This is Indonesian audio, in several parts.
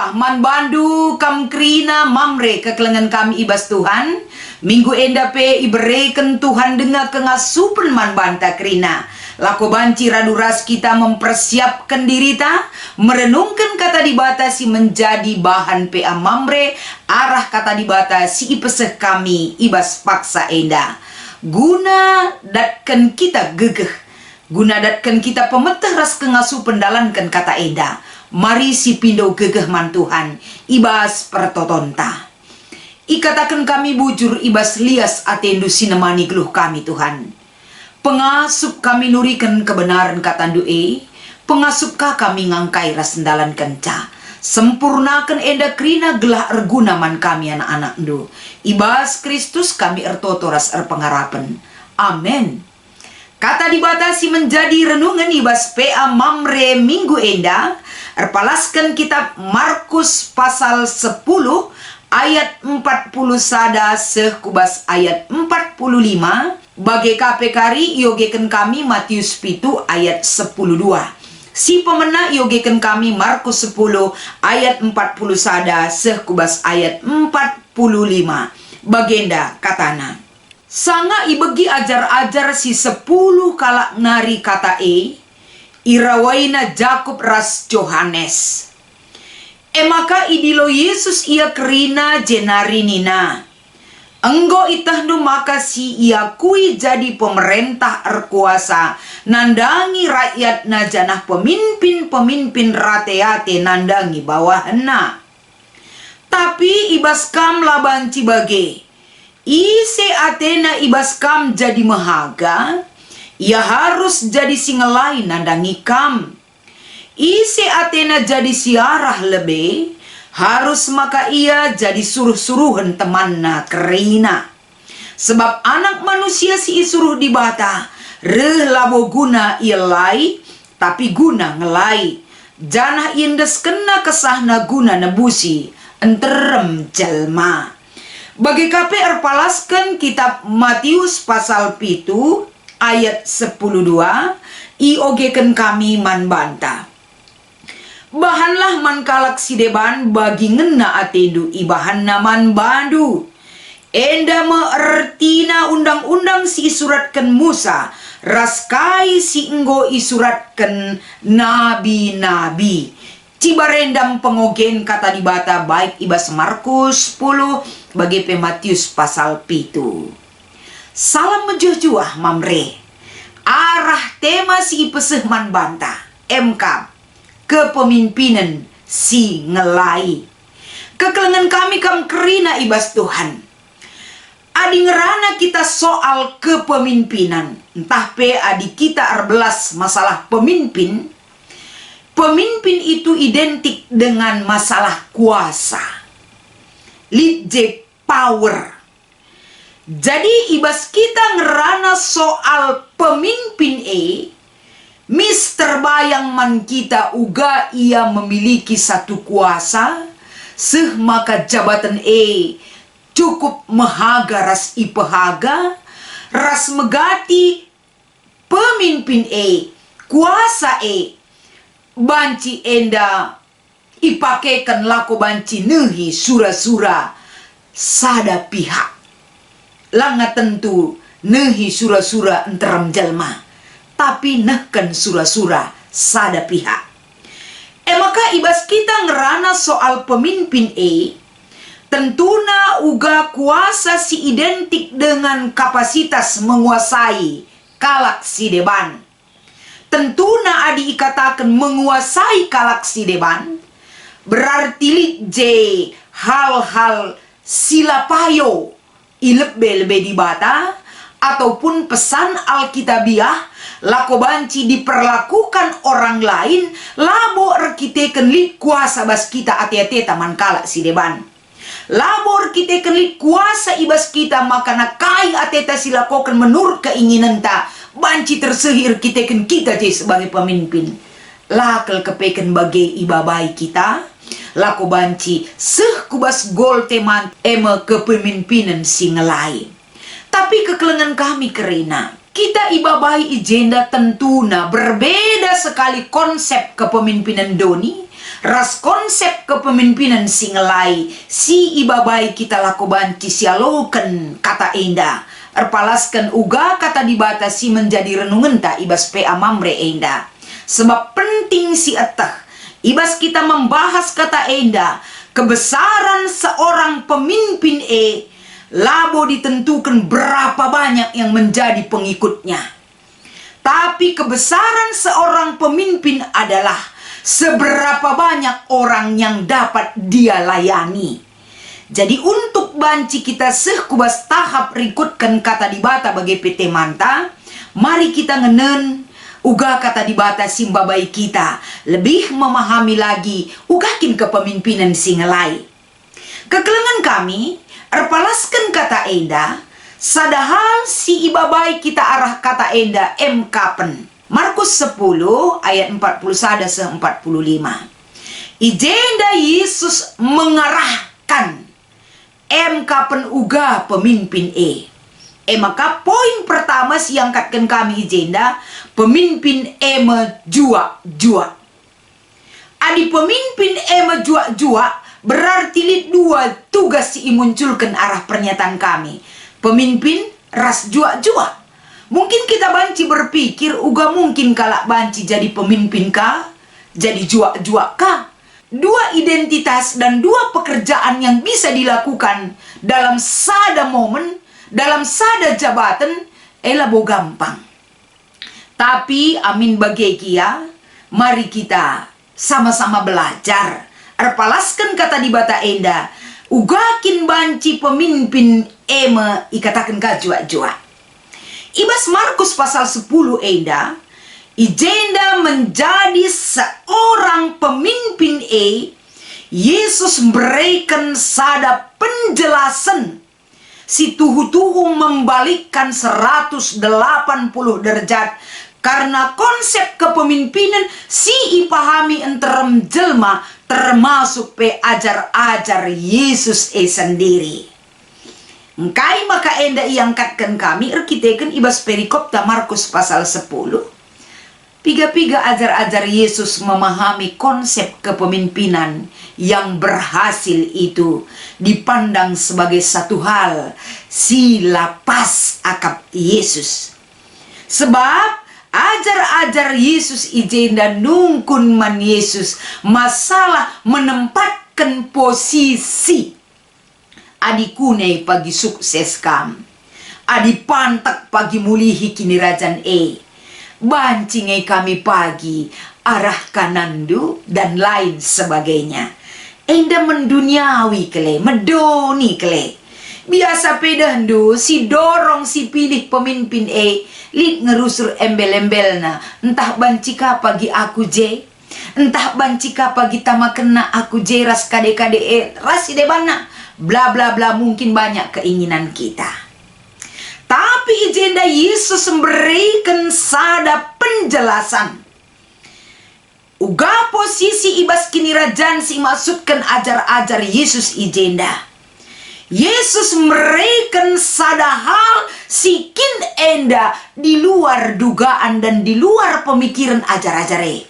Juah man bandu kam krina mamre kekelengan kami ibas Tuhan. Minggu enda pe ibereken Tuhan dengar kengasupen man banta krina. Lako banci raduras kita mempersiapkan diri ta, merenungkan kata dibatasi menjadi bahan pe mamre, arah kata dibatasi ipeseh kami ibas paksa enda. Guna datkan kita gegeh, guna datkan kita pemeteh ras kengasu pendalankan kata enda. Mari si pindo gegeh man Tuhan, ibas pertotonta. Ikatakan kami bujur ibas lias atendu sinemani geluh kami Tuhan. Pengasup kami nurikan kebenaran kata doe, pengasupkah kami ngangkai rasendalan kenca. Sempurnakan enda krina gelah erguna man kami anak-anak do. Ibas Kristus kami ertoto ras erpengarapan. Amin. Kata dibatasi menjadi renungan ibas PA Mamre minggu enda. Erpalaskan kitab Markus pasal 10 ayat 40 sada sekubas ayat 45. Bagai KPKari yogeken kami Matius pitu ayat 10:2. Si pemena yogeken kami Markus 10 ayat 40 sada sekubas ayat 45. Bagenda katana. Sanga ibegi ajar-ajar si 10 kalak nari kata irawaina Jakub ras Johannes. Maka idilo Yesus ia kerina jenari nina. Enggo itahnu maka si ia kui jadi pemerintah erkuasa. Nandangi rakyat najanah pemimpin-pemimpin rate-ate nandangi bawahna. Tapi ibas kam labanci bage. Ise Athena ibas kam jadi mahaga. Ia harus jadi singelai nandangi kam. Ise Athena jadi siarah lebe. Harus maka ia jadi suruh-suruhan temanna kerina. Sebab anak manusia si isuruh dibata. Reh labo guna ia lai. Tapi guna ngelai. Janah indes kena kesahna guna nebusi. Enterem jelma. Bagi KP erpalaskan kitab Matius pasal pitu ayat 10:2 iogeken kami man banta. Bahanlah man kalak sideban bagi ngena atendu ibahanna man bandu. Enda meertina undang-undang si isuratkan Musa. Raskai si enggo isuratkan nabi-nabi. Cibarendam pengogen kata dibata baik ibas Markus 10 bagi pe Matius pasal pitu. Salam mejuh-juah mamre. Arah tema si ipeseh man banta. MK. Kepemimpinan si ngelai. Kekelengan kami kam kerina ibas Tuhan. Adi ngerana kita soal kepemimpinan. Entah pe adi kita erbelas masalah pemimpin. Pemimpin itu identik dengan masalah kuasa. Leadership power. Jadi ibas kita ngerana soal pemimpin Mister bayang man kita uga ia memiliki satu kuasa. Seh maka jabatan cukup mehaga ras ipehaga. Ras megati pemimpin kuasa banci enda ipakekan lako banci nehi sura-sura sada pihak. Langa tentu nehi sura-sura enteram jalma. Tapi nehken sura-sura sada pihak. Maka ibas kita ngerana soal pemimpin tentuna uga kuasa si identik dengan kapasitas menguasai kalak si deban. Tentuna adi ikatakan menguasai kalak si deban. Berarti hal-hal silapayo ilebe-lebe dibata. Ataupun pesan Alkitabiah lako banci diperlakukan orang lain labo rekiteken li kuasa bas kita ate-ate taman kalak si deban. Labo rekiteken li kuasa ibas kita makana kai ateta silakokan menurut keinginan ta banci tersehir kiteken kita sebagai pemimpin. Lakel kepeken bagai ibabai kita lako banci seh kubas gol teman kepemimpinan si ngelai. Tapi kekelengan kami kerina. Kita ibabai ijenda tentuna berbeda sekali konsep kepemimpinan doni. ras konsep kepemimpinan singelai si ibabai kita lako banci sialoken kata enda erpalaskan uga kata dibatasi menjadi renungan ta ibas PA Mamre enda. Sebab penting si etah ibas kita membahas kata enda kebesaran seorang pemimpin labo ditentukan berapa banyak yang menjadi pengikutnya. Tapi kebesaran seorang pemimpin adalah seberapa banyak orang yang dapat dia layani. Jadi untuk banci kita sekubas tahap rikutkan kata dibata bagi PT Manta, mari kita ngenen uga kata dibata simbabai kita lebih memahami lagi ugakin kepemimpinan singelai. Kekelengan kami erpalaskan kata enda sadahal si ibabai kita arah kata enda kapen. Markus 10 ayat 41-45. Ijenda Yesus mengarahkan kapen uga pemimpin maka poin pertama si angkatkan kami ijenda pemimpin jua-jua. Adi pemimpin jua-jua berarti lid dua tugas si munculkan arah pernyataan kami. Pemimpin ras jua-jua. Mungkin kita banci berpikir uga mungkin kalak banci jadi pemimpin kah? Jadi jua-jua kah? Dua identitas dan dua pekerjaan yang bisa dilakukan dalam sada momen, dalam sada jabatan, elabo gampang. Tapi amin bagi kia, mari kita sama-sama belajar. Erpalaskan kata di bata enda, ugakin banci pemimpin ikatakan ka jua-jua. Ibas Markus pasal 10 enda, ijenda menjadi seorang pemimpin Yesus berikan sada penjelasan si tuhu-tuhu membalikkan 180 derajat karena konsep kepemimpinan si ipahami enterem jelma termasuk pe ajar-ajar Yesus sendiri. Engkai maka enda iangkatkan kami erkiteken ibas perikop ta Markus pasal 10. Piga-piga ajar-ajar Yesus memahami konsep kepemimpinan yang berhasil itu dipandang sebagai satu hal si lapas akap Yesus. Sebab ajar-ajar Yesus ijenda nungkun man Yesus masalah menempatkan posisi adi kunai pagi sukses kam, adi pantak pagi mulihi kini rajan bancingai kami pagi arah kanandu dan lain sebagainya. Enda menduniawi kele, medoni kele. Biasa pedandu si dorong si pilih pemimpin lid ngerusur embel-embelna. Entah bancika pagi aku entah bancika pagi tamakena aku ras kade-kade ras idebana. Bla bla bla, mungkin banyak keinginan kita. Tapi ijenda Yesus memberikan sada penjelasan. Uga posisi ibas kini rajan si maksudkan ajar-ajar Yesus ijenda. Yesus memberikan sada hal sikin enda di luar dugaan dan di luar pemikiran ajar-ajare.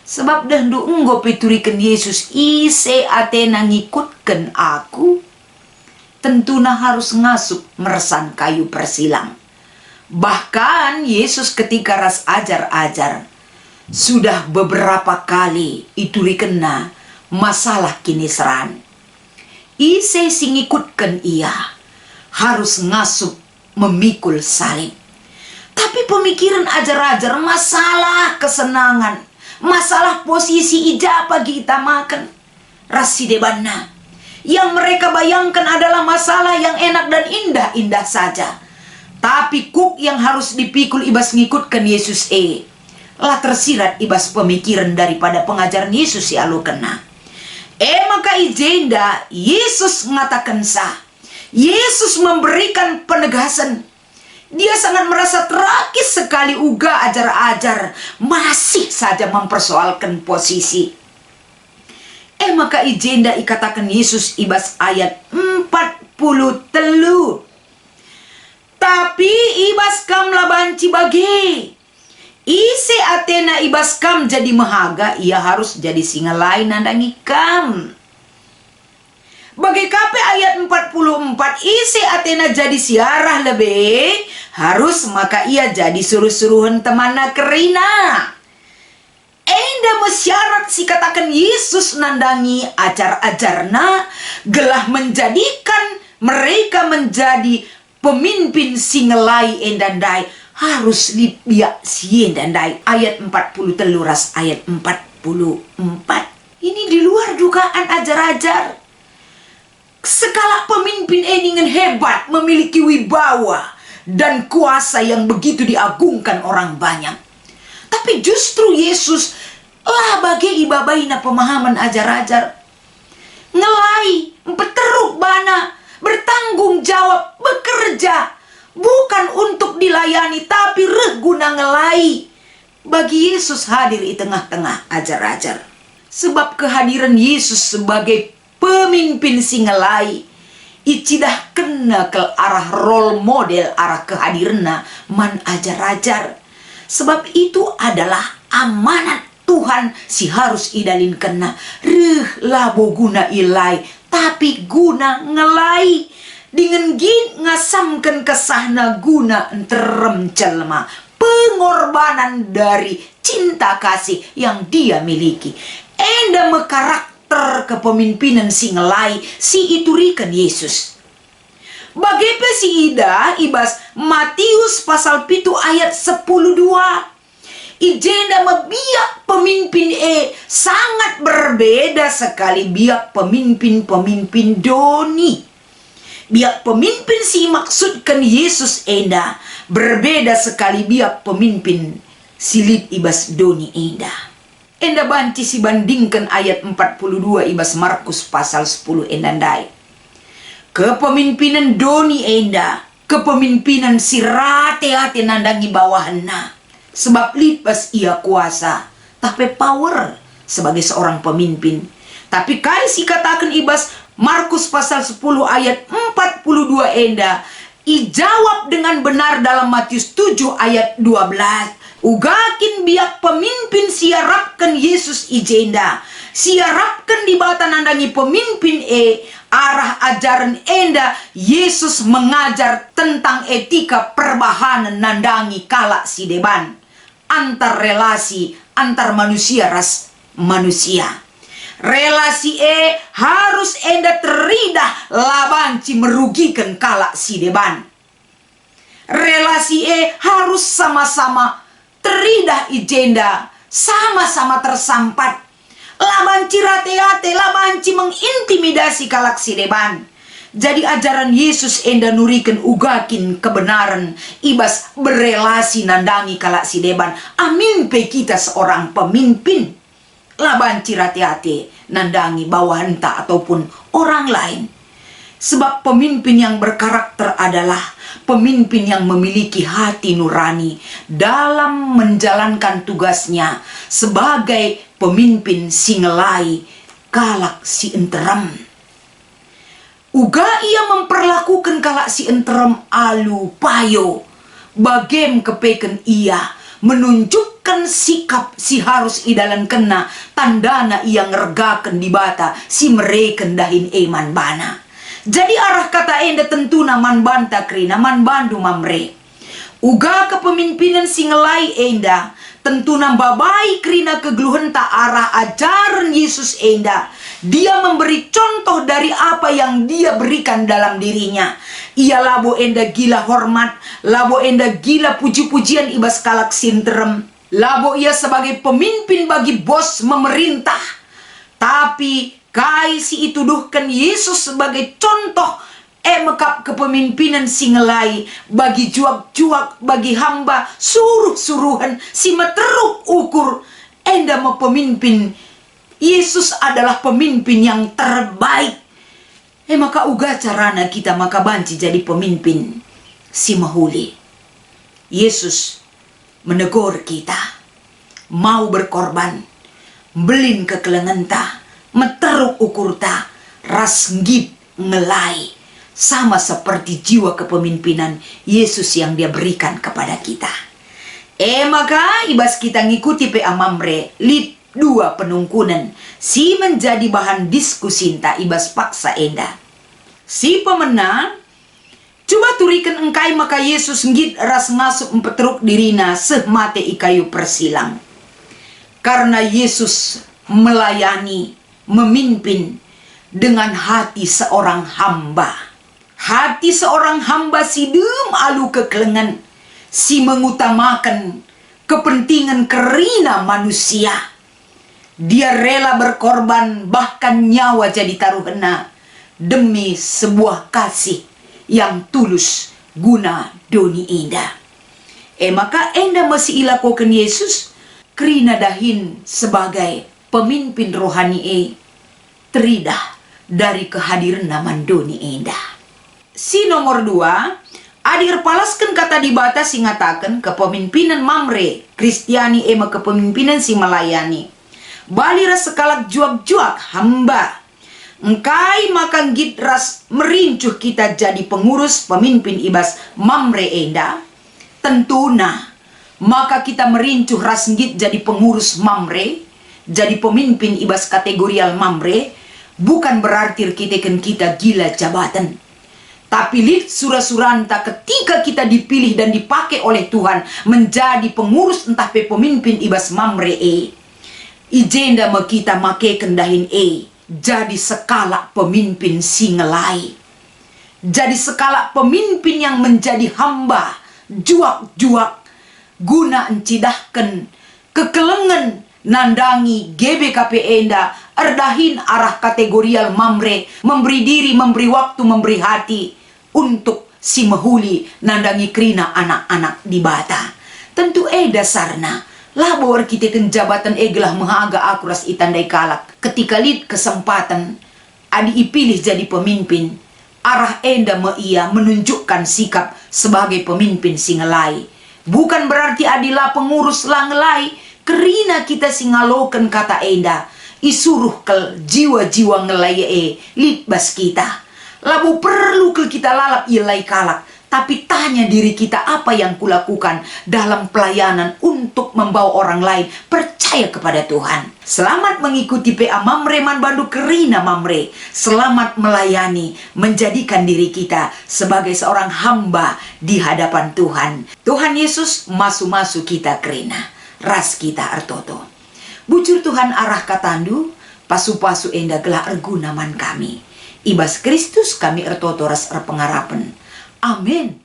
Sebab dahdu enggo peturikan Yesus ise atena ngikutkan aku, tentuna harus ngasup meresan kayu persilang. Bahkan Yesus ketika ras ajar-ajar sudah beberapa kali iturikenna masalah kini seran. Ise singikutkan ia harus ngasup memikul salib. Tapi pemikiran ajar-ajar masalah kesenangan, masalah posisi ijabah kita makan rasi debana. Yang mereka bayangkan adalah masalah yang enak dan indah-indah saja. Tapi kuk yang harus dipikul ibas ngikutkan Yesus lah tersirat ibas pemikiran daripada pengajaran Yesus si alu kena. Maka ijenda Yesus mengatakan sah. Yesus memberikan penegasan. Dia sangat merasa tragis sekali uga ajar-ajar masih saja mempersoalkan posisi. Maka ijenda ikatakan Yesus ibas ayat 40 telu. Tapi ibas kamla banci bagi Ise atena ibas kam jadi mahaga, ia harus jadi singa lain nandangi kam. Bagi kape ayat 44, ise atena jadi siarah lebih, harus maka ia jadi suruh-suruhan temana kerina. Enda mesyarat si katakan Yesus nandangi ajar-ajarna, gelah menjadikan mereka menjadi pemimpin singelai endandai, harus libiak sien dandai. Ayat 40 teluras ayat 44. Ini di luar dugaan ajar-ajar. Sekala pemimpin dengan hebat, memiliki wibawa dan kuasa yang begitu diagungkan orang banyak. Tapi justru Yesus lah bagi ibabaina pemahaman ajar-ajar. Ngelai, peteruk bana, bertanggung jawab, bekerja. Bukan untuk dilayani, tapi guna ngelai. Bagi Yesus hadir di tengah-tengah ajar-ajar. Sebab kehadiran Yesus sebagai pemimpin singelai, icidah kena ke arah role model, arah kehadiranna man ajar-ajar. Sebab itu adalah amanat Tuhan si harus idalin kena. Labo guna ilai, tapi guna ngelai. Dengan gin ngasamkan kesahna guna enterem jelma, pengorbanan dari cinta kasih yang dia miliki. Enda mekarakter kepemimpinan singelai si iturikan Yesus. Bagepe si ida ibas Matius pasal 7 ayat 10:2. Ijenda mebiak pemimpin sangat berbeda sekali biak pemimpin-pemimpin doni. Biak pemimpin si maksudkan Yesus enda berbeda sekali biak pemimpin silid ibas doni enda. Enda banci si bandingkan ayat 42 ibas Markus pasal 10 endandai. Kepemimpinan doni enda, kepemimpinan si rate-ate nandangi bawahanna. Sebab libas ia kuasa, tapi power sebagai seorang pemimpin. Tapi kai si katakan ibas Markus pasal 10 ayat 42 enda, ijawab dengan benar dalam Matius 7 ayat 12. Ugakin biak pemimpin siarapkan Yesus ijenda. Siarapkan di bata nandangi pemimpin arah ajaran enda Yesus mengajar tentang etika perbahanan nandangi kala si deban. Antar relasi, antar manusia ras manusia. Relasi harus enda teridah labanci merugikan kala si deban. Relasi harus sama-sama teridah ijenda, sama-sama tersampat. Labanci rate-ate, labanci mengintimidasi kalak si deban. Jadi ajaran Yesus enda nurikan ugakin kebenaran ibas berelasi nandangi kalak si deban. Amin pe kita seorang pemimpin. Labanci rate-ate nandangi bawahanta ataupun orang lain. Sebab pemimpin yang berkarakter adalah pemimpin yang memiliki hati nurani dalam menjalankan tugasnya sebagai pemimpin singelai kalak si enterem. Uga ia memperlakukan kalak si enterem alu payo. Bagem kepeken ia menunjukkan sikap si harus idalan kena tandana ia ngergakan di bata si mereken dahin eman bana. Jadi arah kata enda tentu naman banta krina man bandu mamre. Uga kepemimpinan singelai enda tentu nambabai krina kegeluhan ta arah ajaran Yesus enda. Dia memberi contoh dari apa yang dia berikan dalam dirinya. Ia labo enda gila hormat, labo enda gila puji-pujian ibas kalak sinterem. Labo ia sebagai pemimpin bagi bos memerintah. Tapi kai si ituduhkan Yesus sebagai contoh mekap kepemimpinan singelai bagi juak-juak, bagi hamba suruh-suruhan si meteruk ukur enda mau pemimpin. Yesus adalah pemimpin yang terbaik. Maka uga carana kita maka banci jadi pemimpin si mahuli. Yesus menegur kita, mau berkorban, belin kekelengenta, meteruk ukur ta, ras ngip ngelai, sama seperti jiwa kepemimpinan Yesus yang dia berikan kepada kita. Maka ibas kita ngikuti pe amamre lid dua penungkunan si menjadi bahan diskusi ta ibas paksa enda. Si pemenang coba turikan engkai maka Yesus ngit ras ngasup empetruk dirina seh mate ikayu persilang. Karena Yesus melayani, memimpin dengan hati seorang hamba. Hati seorang hamba si dem alu kekelengan, si mengutamakan kepentingan kerina manusia. Dia rela berkorban bahkan nyawa jadi taruhna demi sebuah kasih yang tulus guna doni enda. Maka enda masih ilakokan Yesus kerina dahin sebagai pemimpin rohani teridah dari kehadiran naman doni enda. Si nomor 2, adir palaskan kata dibata si ngatakan kepemimpinan Mamre Kristiani kepemimpinan si melayani. Balira sekalak juak-juak hamba. Engkai makan gitras merincuh kita jadi pengurus pemimpin ibas Mamre enda. Tentuna maka kita merincuh ras git jadi pengurus Mamre, jadi pemimpin ibas kategorial Mamre, bukan berarti kita gila jabatan. Tapi lid surah-suranta ketika kita dipilih dan dipakai oleh Tuhan menjadi pengurus entah pemimpin ibas Mamre ijenda ma kita make kendahin jadi skala pemimpin singelai. Jadi skala pemimpin yang menjadi hamba juak-juak guna encidahkan kekelengan nandangi GBKP enda erdahin arah kategorial Mamre, memberi diri, memberi waktu, memberi hati untuk si mehuli nandangi kerina anak-anak di bata. Tentu dasarna labor kita jabatan gelah mengaga akuras itandai kalak. Ketika lid kesempatan adi ipilih jadi pemimpin, arah enda ia menunjukkan sikap sebagai pemimpin singelai. Bukan berarti adilah pengurus langelai, kerina kita singalokan kata enda isuruh ke jiwa-jiwa ngelai litbas kita. Labu perlu ke kita lalap ilai kalak, tapi tanya diri kita apa yang kulakukan dalam pelayanan untuk membawa orang lain percaya kepada Tuhan. Selamat mengikuti PA Mamre Man Bandu kerina Mamre. Selamat melayani, menjadikan diri kita sebagai seorang hamba di hadapan Tuhan. Tuhan Yesus masu-masu kita kerina, ras kita artoto. Bujur Tuhan arah katandu, pasu-pasu enda gelah erguna man kami. Ibas Kristus kami ertoto ras erpengarapan. Amin.